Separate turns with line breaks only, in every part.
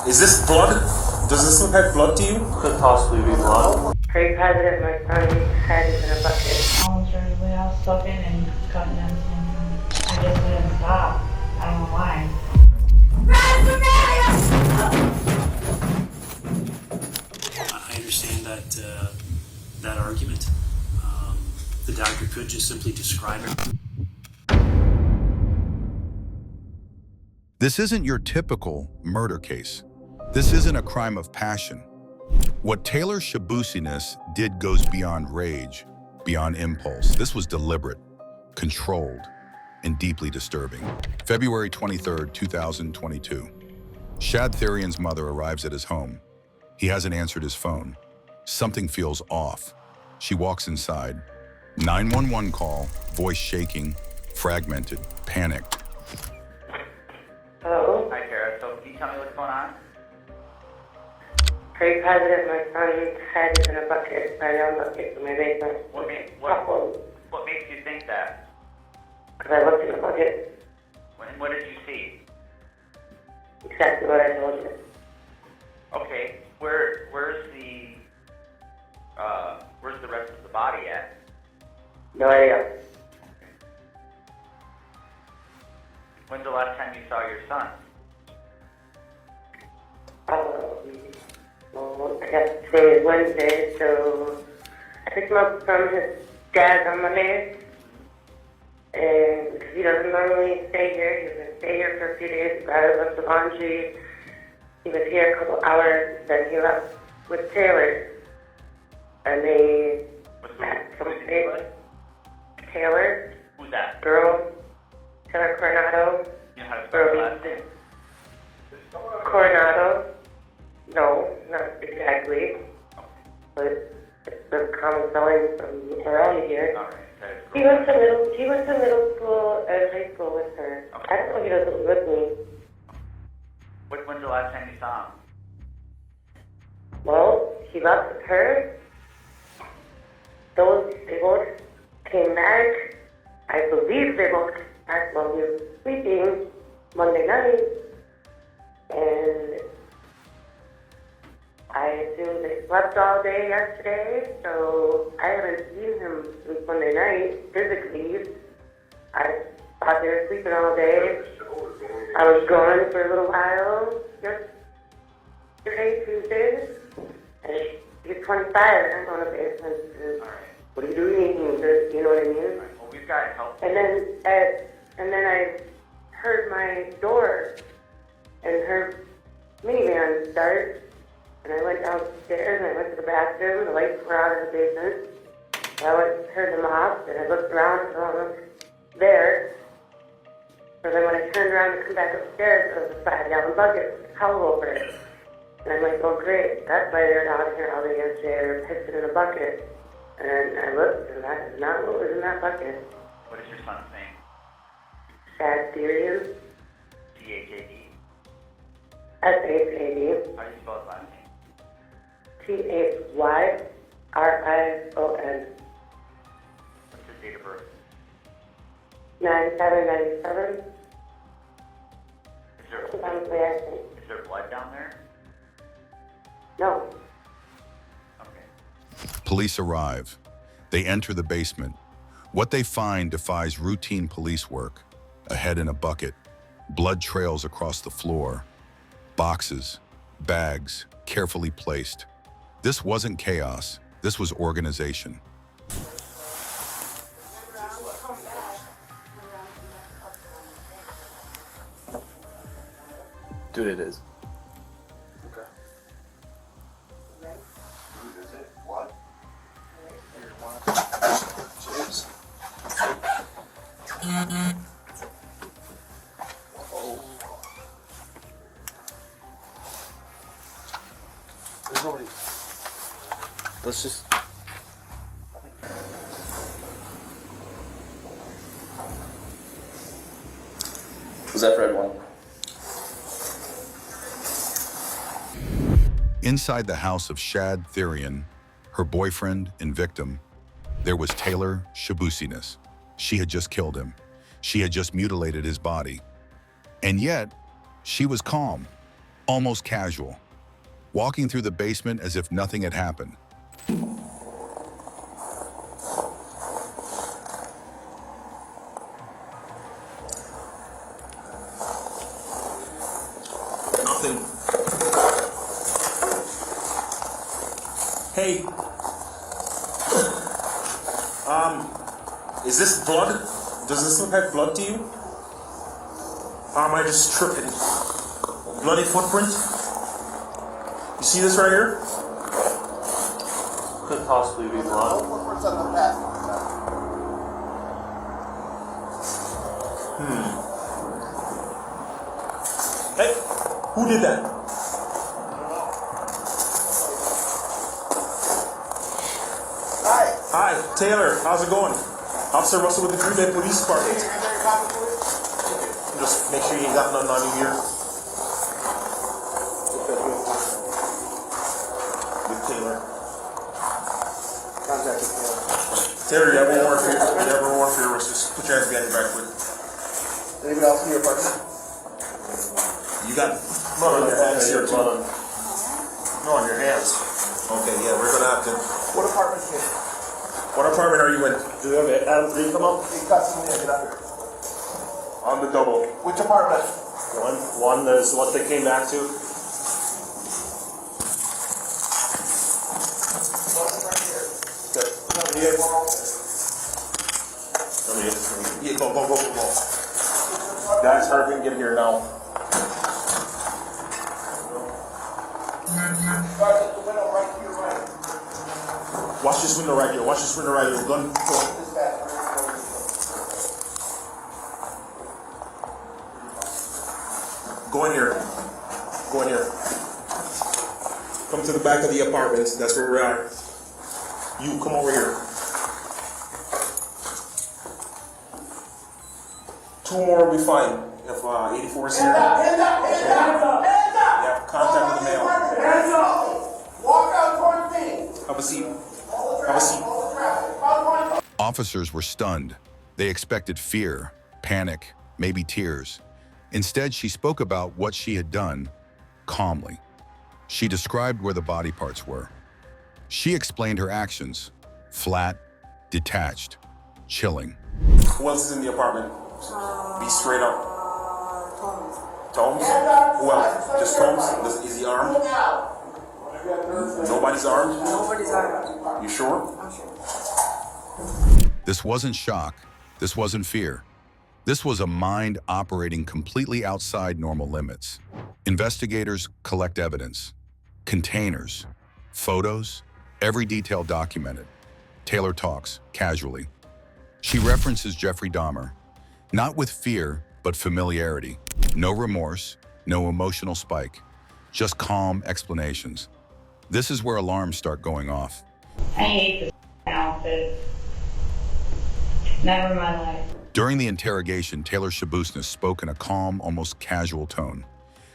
Is this blood? Does this look like blood to you?
Could possibly be blood.
Pretty positive my son's head is in a bucket.
Almost really all soaking and cutting everything. I just didn't stop. I don't know why.
I understand that argument. The doctor could just simply describe it.
This isn't your typical murder case. This isn't a crime of passion. What Taylor Schabusiness did goes beyond rage, beyond impulse. This was deliberate, controlled, and deeply disturbing. February 23rd, 2022. Shad Therian's mother arrives at his home. He hasn't answered his phone. Something feels off. She walks inside. 911 call, voice shaking, fragmented, panicked.
Hello?
Hi, Tara. So can you tell me what's going on?
Pretty positive my son's head is in a bucket, a young bucket in my basement.
What makes you think that?
Because I looked in the bucket,
What did you see?
exactly what I told you.
Okay, where's the rest of the body at?
No idea.
When's the last time you saw your son?
Well, I guess today is Wednesday, so I picked him up from his dad's on Monday. And because he doesn't normally stay here, he was going to stay here for a few days. He brought a bunch of laundry. He was here a couple hours, then he left with Taylor. And they had some big Taylor.
Who's that?
Girl. Taylor Coronado.
You know how to spell her last name?
Coronado. No, not exactly. But it's the common spelling from around here.
All right.
He went to middle school and high school with her.
Okay.
I don't know if he doesn't live with me.
When's the last time you saw him?
Well, he left with her. They both came back. I believe they both came back while we were sleeping Monday night. And I assume they slept all day yesterday, so I haven't seen him since Monday night physically. I thought they were sleeping all day. I was gone for a little while yesterday, Tuesday, and he's 25 and I'm on a basement.
All right.
What are you doing? You know what I mean?
Well, we've got help.
And then I heard my door and her minivan start. And I went downstairs and I went to the bathroom. The lights were out in the basement. I went and turned them off and I looked around and I was there. So then when I turned around to come back upstairs, there was a 5-gallon bucket with a towel over it. And I'm like, oh great, that's why they're out here all day yesterday. They're pissing in a bucket. And I looked and that is not what was in that bucket.
What is your son's name?
Shad Therian.
T-H-A-D.
S-H-A-D.
How do you spell his last name?
T-H-Y-R-I-O-N.
What's his date of birth?
9797. Honestly, I think.
Is there blood down there?
No.
Okay.
Police arrive. They enter the basement. What they find defies routine police work. A head in a bucket, blood trails across the floor, boxes, bags, carefully placed. This wasn't chaos. This was organization.
Dude, it is.
There's nobody.
Let's just. Was that Fred one?
Inside the house of Shad Therian, her boyfriend and victim, there was Taylor Schabusiness. She had just killed him. She had just mutilated his body. And yet, she was calm, almost casual, walking through the basement as if nothing had happened.
Nothing. Hey. Is this blood? Does this look like blood to you? Or am I just tripping? Bloody footprint? You see this right here?
Could possibly be blood.
Footprints on the path.
Hey, who did that? Hi, Taylor. How's it going? Officer Russell with the Green Bay Police Department. Just make sure you ain't got nothing on you here. With Taylor.
Contact with Taylor.
Taylor, you have one more for your, arrest. Just put your hands behind your back, quick.
Anybody else in your apartment?
You got blood on your hands here, too. No, on your hands. Okay, yeah, we're gonna have to.
What apartment is it?
What apartment are you in?
Do you have it? Adam, can you come up? You got some get up here.
On the double.
Which apartment?
One is what they came back to.
Right here.
Good.
Come here.
Yeah, go. Guys, hurry and get here now.
Start at the window right to your right.
Watch this window right here. Gun.
This back.
Go in here. Come to the back of the apartment. That's where we're at. You come over here. 2 more will be fine. If 84 is here.
Hands up!
Yeah, contact with the mail.
Hands up! Walk out towards me!
Have a seat.
All the traffic.
Officers were stunned. They expected fear, panic, maybe tears. Instead, she spoke about what she had done calmly. She described where the body parts were. She explained her actions: flat, detached, chilling.
Who else is in the apartment? Be straight up. Tomes? Who else? Just Tomes? Is he armed? Nobody's armed?
Nobody's armed.
You sure?
I'm sure.
This wasn't shock. This wasn't fear. This was a mind operating completely outside normal limits. Investigators collect evidence, containers, photos, every detail documented. Taylor talks casually. She references Jeffrey Dahmer, not with fear, but familiarity. No remorse, no emotional spike, just calm explanations. This is where alarms start going off.
I hate this outfit. Never in my life.
During the interrogation, Taylor Schabusiness spoke in a calm, almost casual tone.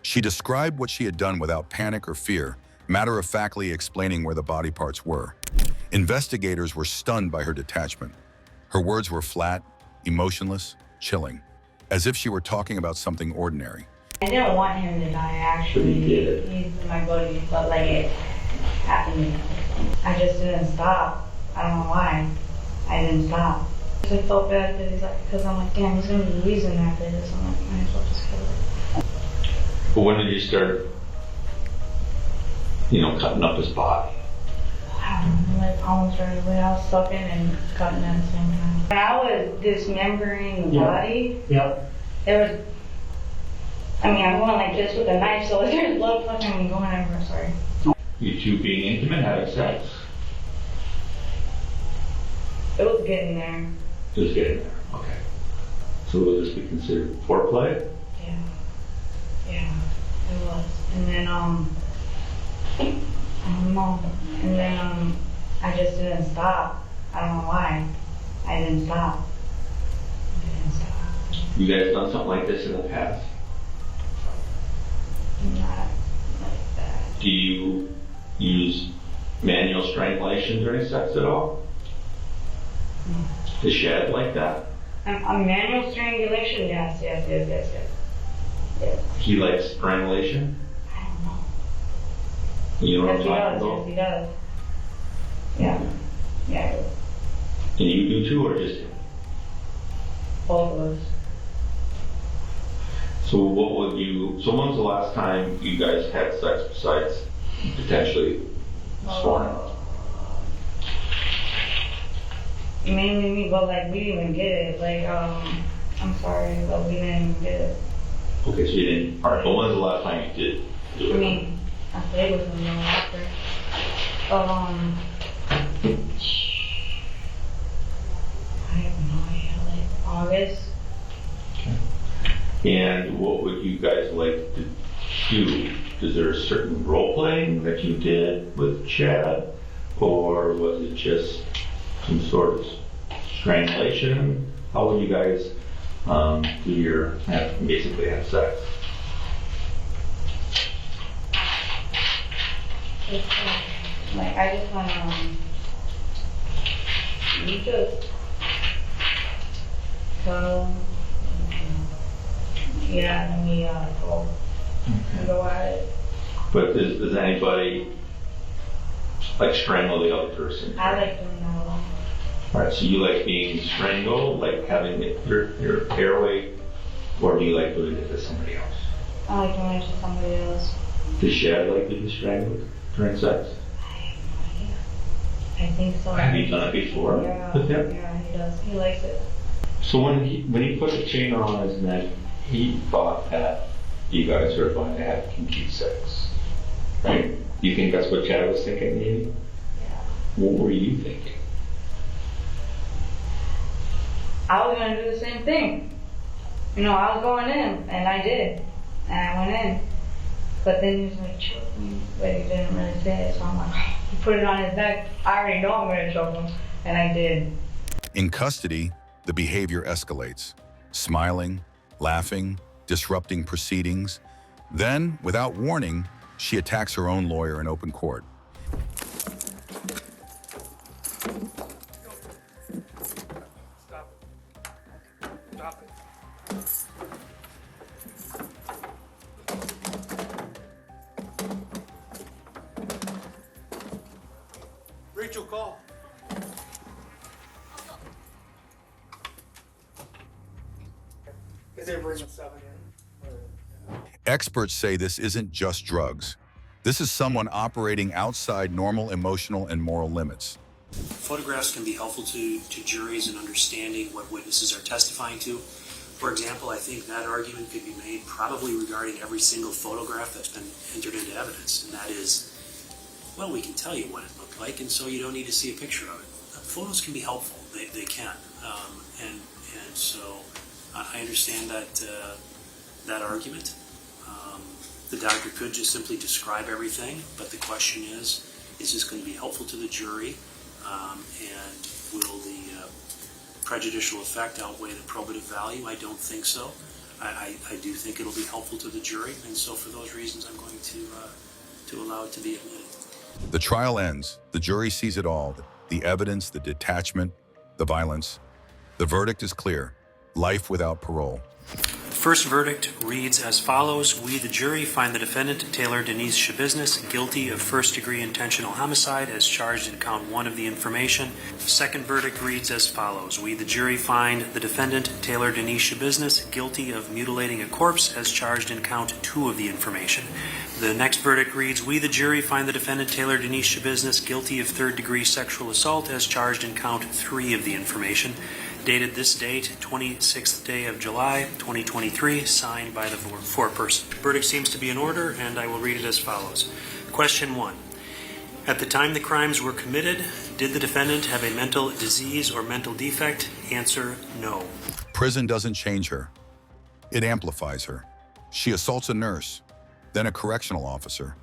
She described what she had done without panic or fear, matter-of-factly explaining where the body parts were. Investigators were stunned by her detachment. Her words were flat, emotionless, chilling, as if she were talking about something ordinary.
I didn't want him to die, actually. He's my buddy, but like it happened. I just didn't stop. I don't know why. I didn't stop. I felt bad because I'm like, damn, he's gonna be losing after this. I'm like, might as well just kill it.
But when did you start, cutting up his body?
I don't know, like almost right away. I was sucking and cutting at the same time. When I was dismembering the body, there was, I'm going like this with a knife, so there's blood fucking going everywhere, sorry.
You two being intimate, having sex?
It was getting there.
It was getting there, okay. So will this be considered foreplay?
Yeah, it was. And then, I don't know. And then, I just didn't stop. I don't know why. I didn't stop.
You guys done something like this in the past?
Not like that.
Do you use manual strangulation during sex at all? To shed like that?
A manual strangulation? Yes.
He likes strangulation?
I
You know what
Yes,
I'm
he
talking
does.
about?
Yes, he does. Yeah. Yeah, I do.
And you do too, or just him?
Both of us.
So when's the last time you guys had sex besides potentially sworn?
Mainly me, but like we didn't even get it. Like, I'm sorry, but we didn't even get it.
Okay, so you didn't. Alright, but when's the last time you did do it?
I mean, I played with him though after. I have no idea, like August.
And what would you guys like to do? Is there a certain role playing that you did with Chad? Or was it just some sort of strangulation? How would you guys basically have sex?
It's like I just wanna we just go yeah, and we go at it.
But does anybody like strangle the other person?
I like doing that a lot.
Alright, so you like being strangled, like having your airway, or do you like doing it to somebody else?
I like doing it to somebody else.
Does Shad like being strangled during sex?
I have no idea. I think so.
Have you done it before with him?
Yeah, he does. He likes it.
So when he put the chain on his neck, he thought that you guys were going to have kinky sex, right? You think that's what Chad was thinking, maybe?
Yeah.
What were you thinking?
I was gonna do the same thing. You know, I was going in, and I did. And I went in. But then he was like, choke me. But he didn't really say it, so I'm like, he put it on his neck. I already know I'm gonna choke him. And I did.
In custody, the behavior escalates. Smiling, laughing, disrupting proceedings. Then, without warning, she attacks her own lawyer in open court.
Stop it. Rachel, call. Is there room at 7 in?
Experts say this isn't just drugs. This is someone operating outside normal emotional and moral limits.
Photographs can be helpful to juries in understanding what witnesses are testifying to. For example, I think that argument could be made probably regarding every single photograph that's been entered into evidence, and that is, well, we can tell you what it looked like, and so you don't need to see a picture of it. Photos can be helpful, they can, and so I understand that argument. The doctor could just simply describe everything, but the question is this going to be helpful to the jury, and will the prejudicial effect outweigh the probative value? I don't think so. I do think it'll be helpful to the jury, and so for those reasons I'm going to allow it to be admitted.
The trial ends. The jury sees it all. The evidence, the detachment, the violence. The verdict is clear. Life without parole.
First verdict reads as follows. We, the jury, find the defendant, Taylor Denise Schabusiness, guilty of first-degree intentional homicide as charged in count 1 of the information. Second verdict reads as follows. We, the jury, find the defendant, Taylor Denise Schabusiness, guilty of mutilating a corpse as charged in count 2 of the information. The next verdict reads, we, the jury, find the defendant, Taylor Denise Schabusiness, guilty of third-degree sexual assault as charged in count 3 of the information. Dated this date, 26th day of July, 2023, signed by the foreperson. Verdict seems to be in order, and I will read it as follows. Question 1. At the time the crimes were committed, did the defendant have a mental disease or mental defect? Answer, no.
Prison doesn't change her. It amplifies her. She assaults a nurse, then a correctional officer.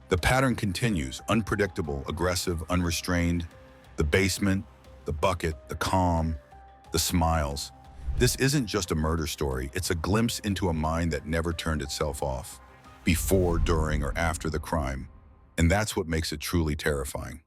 The pattern continues, unpredictable, aggressive, unrestrained. The basement, the bucket, the calm, the smiles. This isn't just a murder story. It's a glimpse into a mind that never turned itself off, before, during, or after the crime. And that's what makes it truly terrifying.